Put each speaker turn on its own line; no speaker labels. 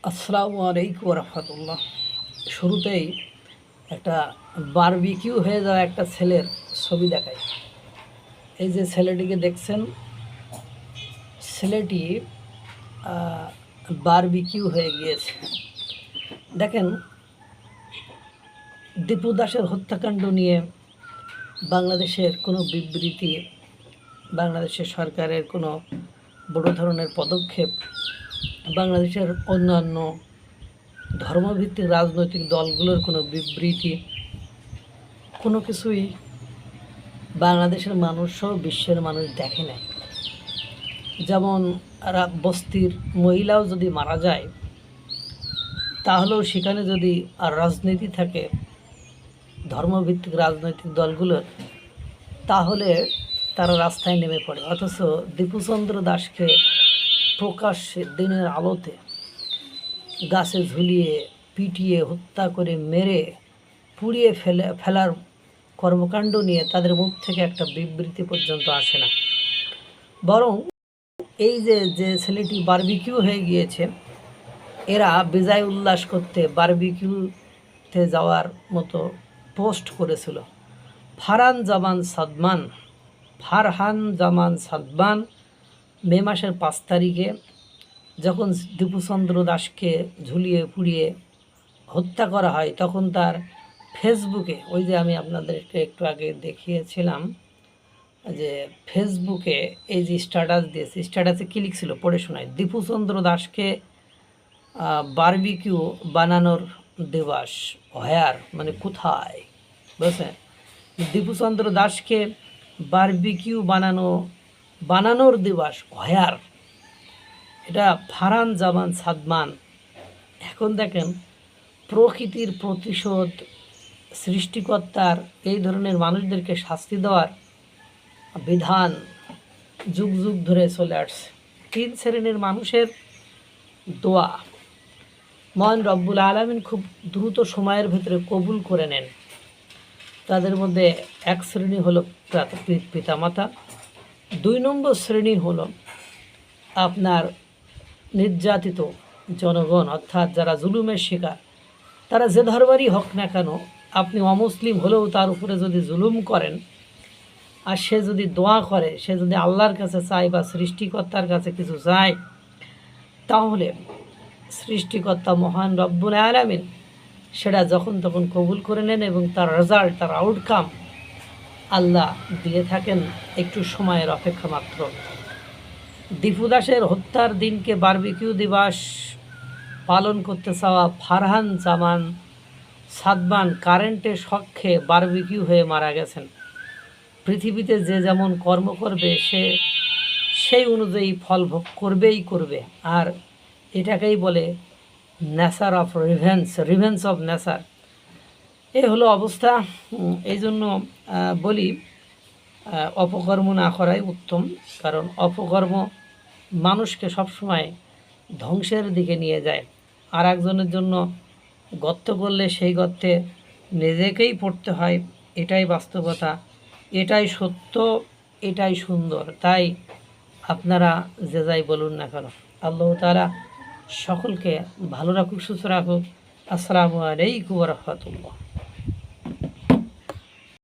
আসসালামু আলাইকুম রহমতুল্লাহ। শুরুতেই একটা বারবিকিউ হয়ে যাওয়া একটা ছেলের ছবি দেখাই। এই যে ছেলেটিকে দেখছেন, ছেলেটি বারবিকিউ হয়ে গিয়েছে। দেখেন, দীপু দাসের হত্যাকাণ্ড নিয়ে বাংলাদেশের কোনো বিবৃতি, বাংলাদেশের সরকারের কোনো বড় ধরনের পদক্ষেপ, বাংলাদেশের অন্যান্য ধর্মভিত্তিক রাজনৈতিক দলগুলোর কোনো বিবৃতি, কোনো কিছুই বাংলাদেশের মানুষ সহ বিশ্বের মানুষ দেখে নাই। যেমন বস্তির মহিলাও যদি মারা যায়, তাহলেও সেখানে যদি আর রাজনীতি থাকে ধর্মভিত্তিক রাজনৈতিক দলগুলোর, তাহলে তারা রাস্তায় নেমে পড়ে। অথচ দীপুচন্দ্র দাসকে প্রকাশ্যে দিনের আলোতে গাছে ঝুলিয়ে পিটিয়ে হত্যা করে মেরে পুড়িয়ে ফেলার কর্মকাণ্ড নিয়ে তাদের মুখ থেকে একটা বিবৃতি পর্যন্ত আসে না। বরং এই যে ছেলেটি বারবিকিউ হয়ে গিয়েছে, এরা বিজয় উল্লাস করতে বারবিকিউতে যাওয়ার মতো পোস্ট করেছিল। ফারহান জামান সাদমান মে মাসের 5 তারিখে যখন দীপুচন্দ্র দাসকে ঝুলিয়ে পুড়িয়ে হত্যা করা হয়, তখন তার ফেসবুকে, ওই যে আমি আপনাদেরকে একটু আগে দেখিয়েছিলাম যে ফেসবুকে এই যে স্ট্যাটাস দিয়েছে, স্ট্যাটাসে কি লিখছিল পড়ে শোনায়। দীপুচন্দ্র দাসকে বারবিকিউ বানানোর দিবস হোয়ার, মানে কোথায়, বুঝছেন? দীপুচন্দ্র দাসকে বারবিকিউ বানানোর দিবস হোয়ার, এটা ফারহান জামান সাদমান। এখন দেখেন, প্রকৃতির প্রতিশোধ, সৃষ্টিকর্তার এই ধরনের মানুষদেরকে শাস্তি দেওয়ার বিধান যুগ যুগ ধরে চলে আসছে। 3 শ্রেণীর মানুষের দোয়া মহান রব্বুল আলামিন খুব দ্রুত সময়ের ভিতরে কবুল করে নেন। তাদের মধ্যে 1 শ্রেণী হলো পিতামাতা, 2 নম্বর শ্রেণী হলো আপনার নির্যাতিত জনগণ, অর্থাৎ যারা জুলুমের শিকার। তারা যে ধর্মেরই হোক না কেন, আপনি অমুসলিম হলেও তার উপরে যদি জুলুম করেন আর সে যদি দোয়া করে, সে যদি আল্লাহর কাছে চায় বা সৃষ্টিকর্তার কাছে কিছু চায়, তাহলে সৃষ্টিকর্তা মহান রব্বুল আলামিন সেটা যখন তখন কবুল করে নেন এবং তার রেজাল্ট, তার আউটকাম আল্লাহ দিয়ে থাকেন একটু সময়ের অপেক্ষা মাত্র। দীপু দাসের হত্যার দিনকে বারবিকিউ দিবস পালন করতে চাওয়া ফারহান জামান সাদমান কারেন্টের শখে বারবিকিউ হয়ে মারা গেছেন। পৃথিবীতে যে যেমন কর্ম করবে সে সেই অনুযায়ী ফল ভোগ করবে। আর এটাকেই বলে nature of revenge of nature. এই হলো অবস্থা। এই জন্য বলি, অপকর্ম না করাই উত্তম, কারণ অপকর্ম মানুষকে সবসময় ধ্বংসের দিকে নিয়ে যায়। আর একজনের জন্য গর্ত করলে সেই গর্তে নিজেকেই পড়তে হয়, এটাই বাস্তবতা, এটাই সত্য, এটাই সুন্দর। তাই আপনারা যে যাই বলুন না কেন, আল্লাহ তাআলা সকলকে ভালো রাখুক, সুস্থ রাখুক। আসসালামু আলাইকুম ওয়া রাহমাতুল্লাহ।